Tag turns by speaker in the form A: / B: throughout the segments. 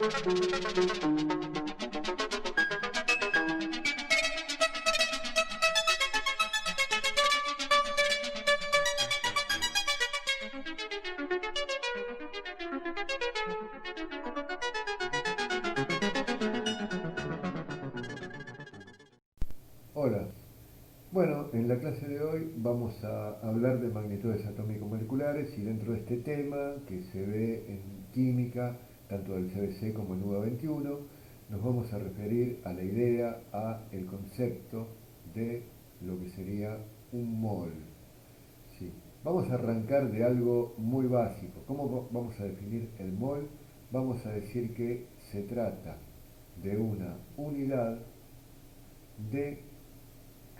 A: Hola. Bueno, en la clase de hoy vamos a hablar de magnitudes atómico-moleculares y dentro de este tema que se ve en química, tanto del CBC como en UBA 21, nos vamos a referir a la idea, a el concepto de lo que sería un mol. Sí. Vamos a arrancar de algo muy básico. ¿Cómo vamos a definir el mol? Vamos a decir que se trata de una unidad de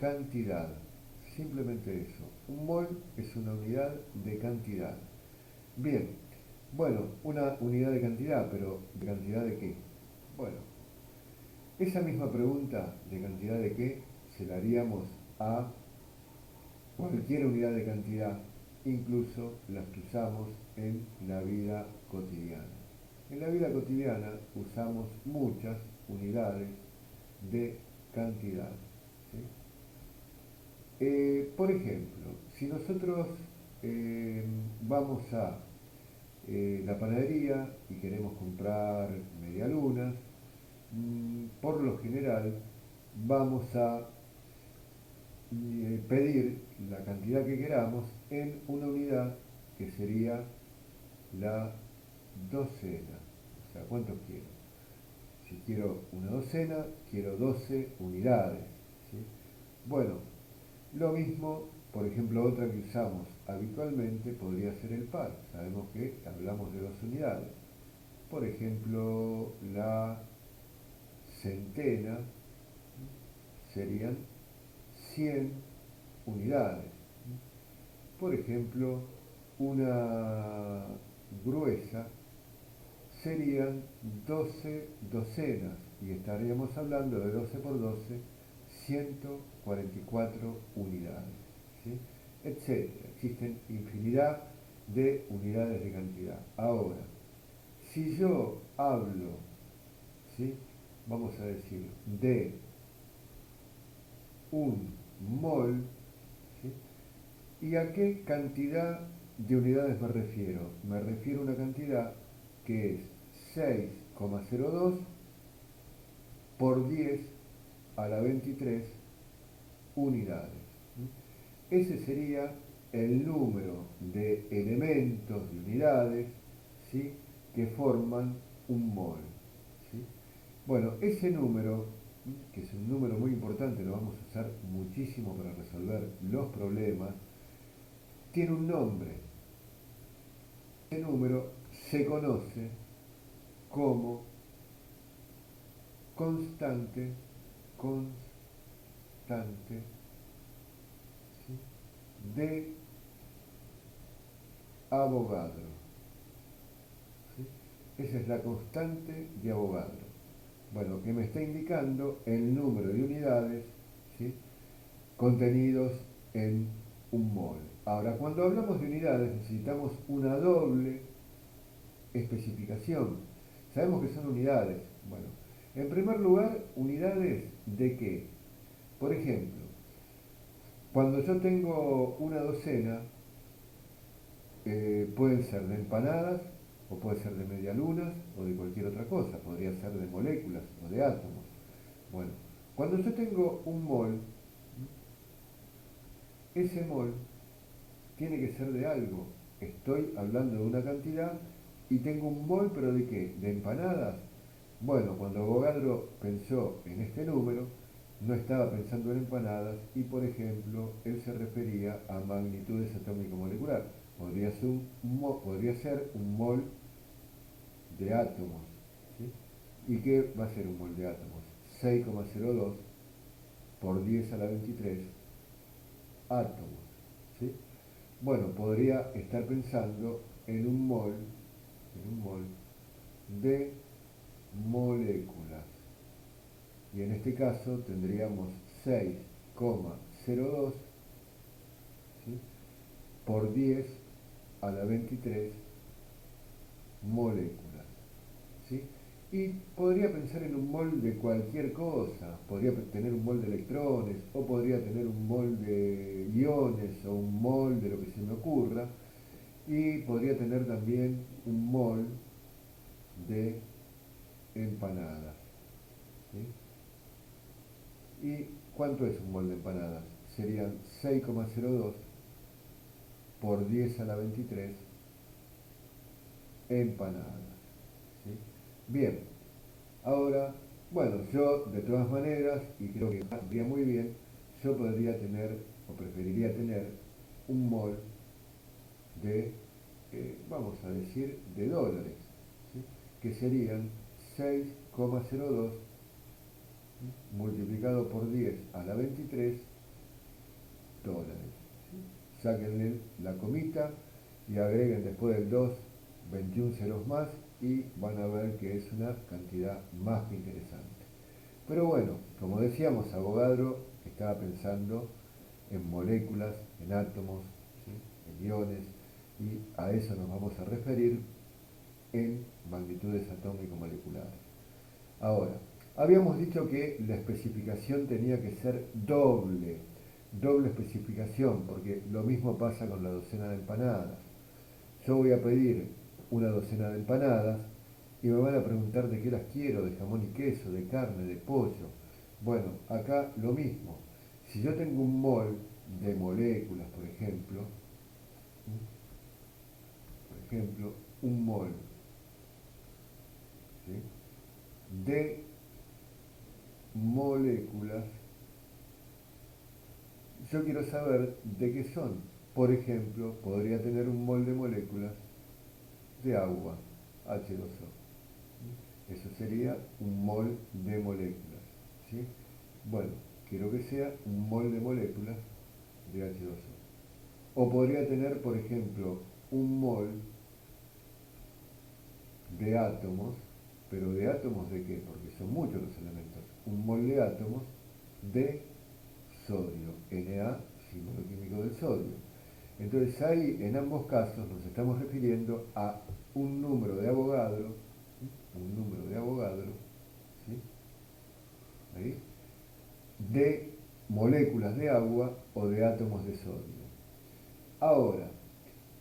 A: cantidad, simplemente eso. Un mol es una unidad de cantidad. Bien, bueno, una unidad de cantidad, pero ¿de cantidad de qué? Bueno, esa misma pregunta de cantidad de qué se la haríamos a cualquier unidad de cantidad, incluso las que usamos en la vida cotidiana. En la vida cotidiana usamos muchas unidades de cantidad. ¿Sí? Por ejemplo, si nosotros vamos a la panadería y queremos comprar medialunas, por lo general vamos a pedir la cantidad que queramos en una unidad que sería la docena. O sea, ¿cuántos quiero? Si quiero una docena, quiero 12 unidades. ¿Sí? Bueno, lo mismo, por ejemplo, otra que usamos habitualmente podría ser el par. Sabemos que hablamos de 2 unidades. Por ejemplo, la centena serían 100 unidades. Por ejemplo, una gruesa serían 12 docenas y estaríamos hablando de 12 por 12, 144 unidades, ¿sí? Etcétera. Existen infinidad de unidades de cantidad. Ahora, si yo hablo, ¿sí? Vamos a decir, de un mol, ¿sí? ¿Y a qué cantidad de unidades me refiero? Me refiero a una cantidad que es 6,02 por 10 a la 23 unidades. Ese sería el número de elementos de unidades, ¿sí?, que forman un mol. ¿Sí? Bueno, ese número, que es un número muy importante, lo vamos a usar muchísimo para resolver los problemas, tiene un nombre. Ese número se conoce como constante, constante, ¿sí?, de Avogadro. ¿Sí? Esa es la constante de Avogadro. Bueno, que me está indicando el número de unidades, ¿sí?, contenidos en un mol. Ahora, cuando hablamos de unidades necesitamos una doble especificación. Sabemos que son unidades. Bueno, en primer lugar, unidades de qué. Por ejemplo, cuando yo tengo una docena, pueden ser de empanadas, o puede ser de medialunas, o de cualquier otra cosa. Podría ser de moléculas o de átomos. Bueno, cuando yo tengo un mol, ese mol tiene que ser de algo. Estoy hablando de una cantidad y tengo un mol, pero ¿de qué? ¿De empanadas? Bueno, cuando Avogadro pensó en este número, no estaba pensando en empanadas y, por ejemplo, él se refería a magnitudes atómico-molecular. Podría ser un mol de átomos. ¿Sí? ¿Y qué va a ser un mol de átomos? 6,02 por 10 a la 23 átomos. ¿Sí? Bueno, podría estar pensando en un mol de moléculas. Y en este caso tendríamos 6,02, ¿sí?, por 10 a la 23 moléculas. ¿Sí? Y podría pensar en un mol de cualquier cosa, podría tener un mol de electrones, o podría tener un mol de iones, o un mol de lo que se me ocurra, y podría tener también un mol de empanadas. ¿Sí? ¿Y cuánto es un mol de empanadas? Serían 6,02 por 10 a la 23 empanadas. ¿Sí? Bien, ahora, bueno, yo de todas maneras, y creo que estaría muy bien, yo podría tener, o preferiría tener, un mol de, vamos a decir, de dólares, ¿sí? Que serían 6,02 multiplicado por 10 a la 23 dólares. ¿Sí? Sáquenle la comita y agreguen después del 2 21 ceros más y van a ver que es una cantidad más que interesante. Pero bueno, como decíamos, Avogadro estaba pensando en moléculas, en átomos, ¿sí? En iones, y a eso nos vamos a referir en magnitudes atómico-moleculares. Ahora, habíamos dicho que la especificación tenía que ser doble, doble especificación, porque lo mismo pasa con la docena de empanadas. Yo voy a pedir una docena de empanadas y me van a preguntar de qué las quiero, de jamón y queso, de carne, de pollo. Bueno, acá lo mismo. Si yo tengo un mol de moléculas, por ejemplo, un mol, ¿sí? De moléculas, yo quiero saber de qué son. Por ejemplo, podría tener un mol de moléculas de agua, H2O. Eso sería un mol de moléculas. ¿Sí? Bueno, quiero que sea un mol de moléculas de H2O. O podría tener, por ejemplo, un mol de átomos, pero ¿de átomos de qué? Porque son muchos los elementos. Un mol de átomos de sodio, Na, símbolo químico del sodio. Entonces ahí, en ambos casos, nos estamos refiriendo a un número de Avogadro, ¿sí? Un número de Avogadro, ¿sí? Ahí, de moléculas de agua o de átomos de sodio. Ahora,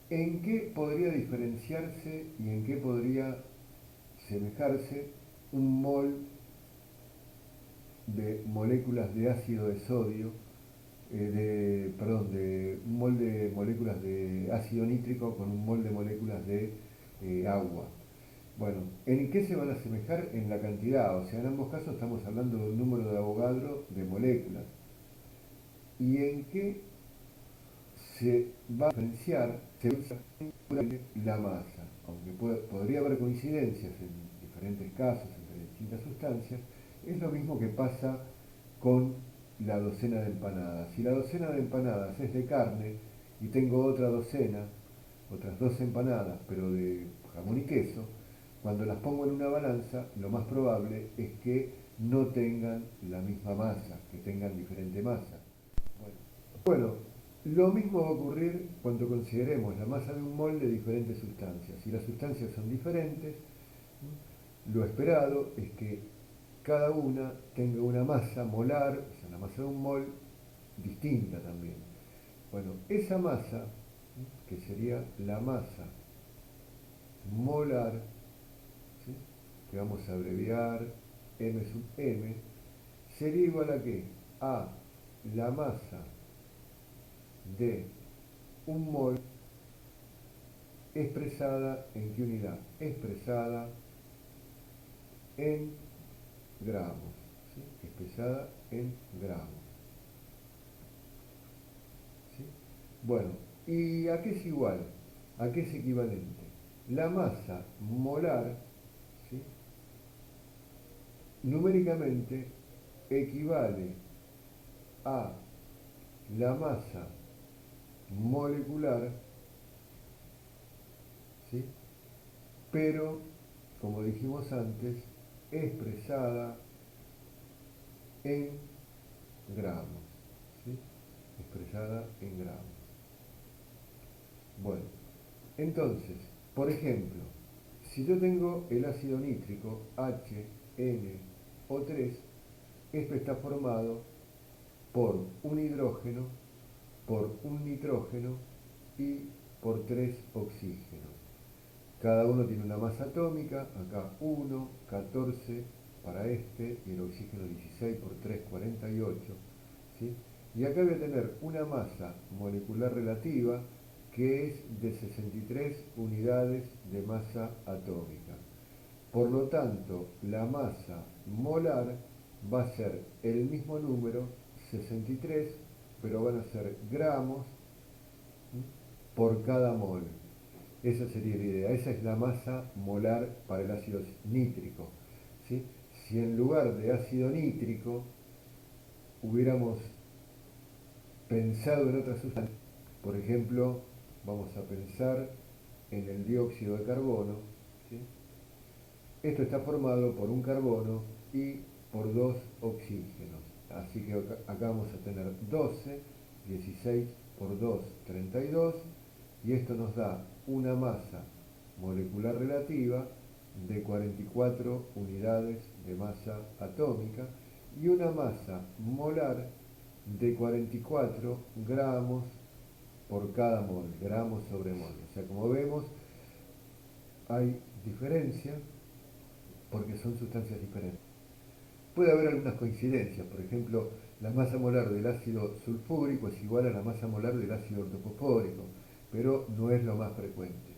A: ¿en qué podría diferenciarse y en qué podría semejarse un mol de moléculas de ácido de sodio, de un mol de moléculas de ácido nítrico con un mol de moléculas de agua? Bueno, ¿en qué se van a asemejar? En la cantidad, o sea, en ambos casos estamos hablando de un número de Avogadro de moléculas. ¿Y en qué se va a diferenciar? Se va a diferenciar la masa, aunque podría haber coincidencias en diferentes casos entre distintas sustancias, es lo mismo que pasa con la docena de empanadas. Si la docena de empanadas es de carne y tengo otra docena, otras dos empanadas, pero de jamón y queso, cuando las pongo en una balanza, lo más probable es que no tengan la misma masa, que tengan diferente masa. Bueno, lo mismo va a ocurrir cuando consideremos la masa de un mol de diferentes sustancias. Si las sustancias son diferentes, lo esperado es que cada una tenga una masa molar, o sea, la masa de un mol, distinta también. Bueno, esa masa, que sería la masa molar, ¿sí? Que vamos a abreviar M sub M, sería igual a qué? A la masa de un mol expresada en qué unidad? Expresada en gramos. ¿Sí? Expresada en gramos. ¿Sí? Bueno, ¿y a qué es igual? ¿A qué es equivalente? La masa molar, ¿sí? Numéricamente equivale a la masa molecular, ¿sí? Pero, como dijimos antes, expresada en gramos, ¿sí? Expresada en gramos. Bueno, entonces, por ejemplo, Si yo tengo el ácido nítrico HNO3, esto está formado por un hidrógeno, por un nitrógeno y por 3 oxígenos. Cada uno tiene una masa atómica, acá 1, 14 para este, y el oxígeno 16 por 3, 48. ¿Sí? Y acá voy a tener una masa molecular relativa que es de 63 unidades de masa atómica. Por lo tanto, la masa molar va a ser el mismo número, 63, pero van a ser gramos por cada mol. Esa sería la idea, esa es la masa molar para el ácido nítrico. ¿Sí? Si en lugar de ácido nítrico hubiéramos pensado en otra sustancia, por ejemplo, vamos a pensar en el dióxido de carbono, ¿sí? Esto está formado por un carbono y por 2 oxígenos. Así que acá vamos a tener 12, 16 por 2, 32, y esto nos da una masa molecular relativa de 44 unidades de masa atómica y una masa molar de 44 gramos por cada mol, gramos sobre mol. O sea, como vemos, hay diferencia porque son sustancias diferentes. Puede haber algunas coincidencias, por ejemplo, la masa molar del ácido sulfúrico es igual a la masa molar del ácido ortofosfórico, pero no es lo más frecuente.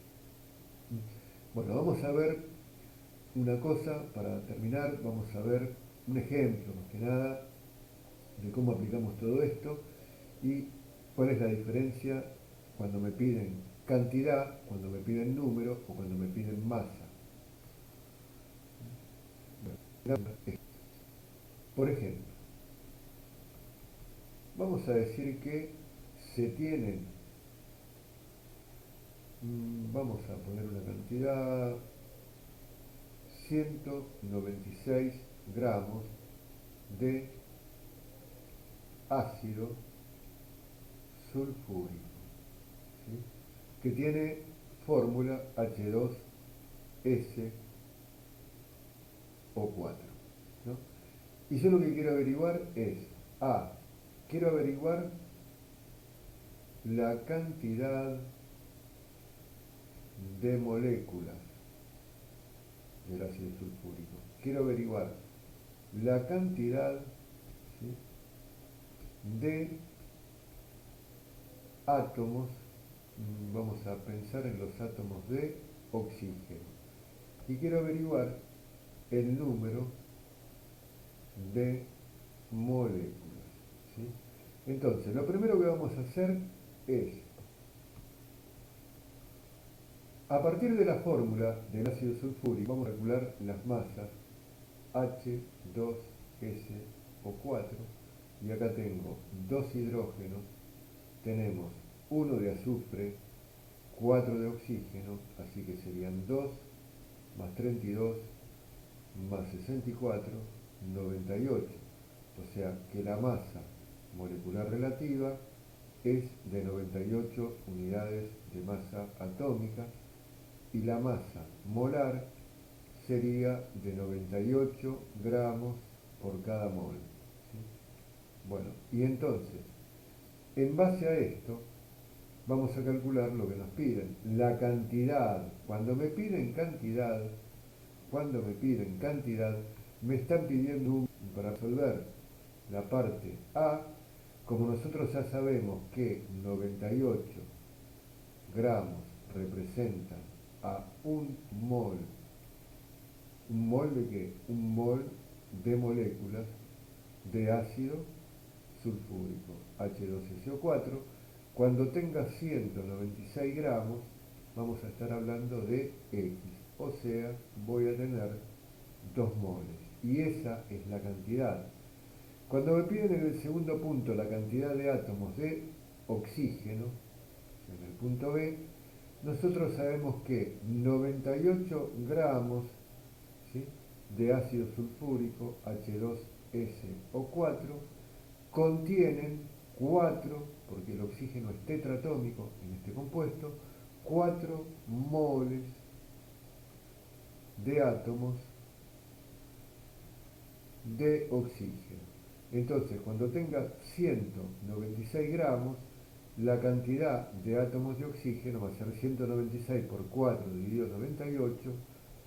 A: Bueno, vamos a ver una cosa para terminar, vamos a ver un ejemplo, más que nada, de cómo aplicamos todo esto y cuál es la diferencia cuando me piden cantidad, cuando me piden número o cuando me piden masa. Por ejemplo, vamos a decir que se tienen, vamos a poner una cantidad, 196 gramos de ácido sulfúrico, ¿sí? Que tiene fórmula H2SO4, ¿no? Y yo lo que quiero averiguar es, quiero averiguar la cantidad de moléculas del ácido sulfúrico. Quiero averiguar la cantidad, ¿sí?, de átomos, vamos a pensar en los átomos de oxígeno. Y quiero averiguar el número de moléculas, ¿sí? Entonces, lo primero que vamos a hacer es, a partir de la fórmula del ácido sulfúrico, vamos a calcular las masas H2SO4, y acá tengo 2 hidrógenos, tenemos 1 de azufre, 4 de oxígeno, así que serían 2 más 32 más 64, 98. O sea que la masa molecular relativa es de 98 unidades de masa atómica y la masa molar sería de 98 gramos por cada mol, ¿sí? Bueno, y entonces, en base a esto, vamos a calcular lo que nos piden, la cantidad. Cuando me piden cantidad, me están pidiendo para resolver la parte A, como nosotros ya sabemos que 98 gramos representan a un mol. ¿Un mol de qué? Un mol de moléculas de ácido sulfúrico, H2SO4. Cuando tenga 196 gramos, vamos a estar hablando de X, o sea, voy a tener 2 moles. Y esa es la cantidad. Cuando me piden en el segundo punto la cantidad de átomos de oxígeno, en el punto B, nosotros sabemos que 98 gramos, ¿sí?, de ácido sulfúrico, H2SO4, contienen 4, porque el oxígeno es tetraatómico en este compuesto, 4 moles de átomos de oxígeno. Entonces, cuando tenga 196 gramos, la cantidad de átomos de oxígeno va a ser 196 por 4 dividido 98,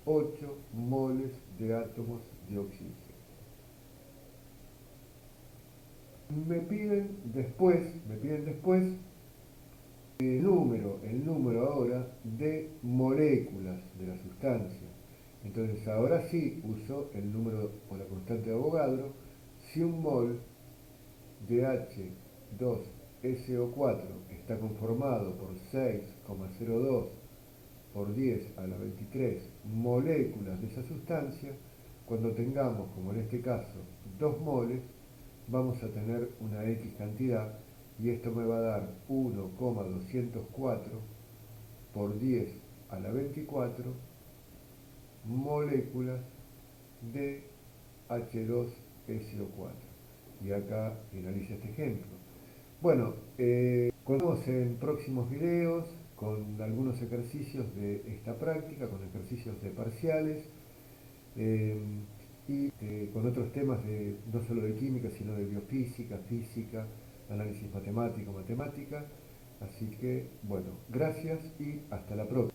A: 8 moles de átomos de oxígeno. Me piden después el número ahora de moléculas de la sustancia. Entonces ahora sí uso el número o la constante de Avogadro. Si un mol de H2SO4 está conformado por 6,02 por 10 a la 23 moléculas de esa sustancia, cuando tengamos, como en este caso, 2 moles, vamos a tener una X cantidad y esto me va a dar 1,204 por 10 a la 24 moléculas de H2SO4. Y acá finaliza este ejemplo. Bueno, continuamos en próximos videos con algunos ejercicios de esta práctica, con ejercicios de parciales y con otros temas no solo de química, sino de biofísica, física, análisis matemático, matemática. Así que, bueno, gracias y hasta la próxima.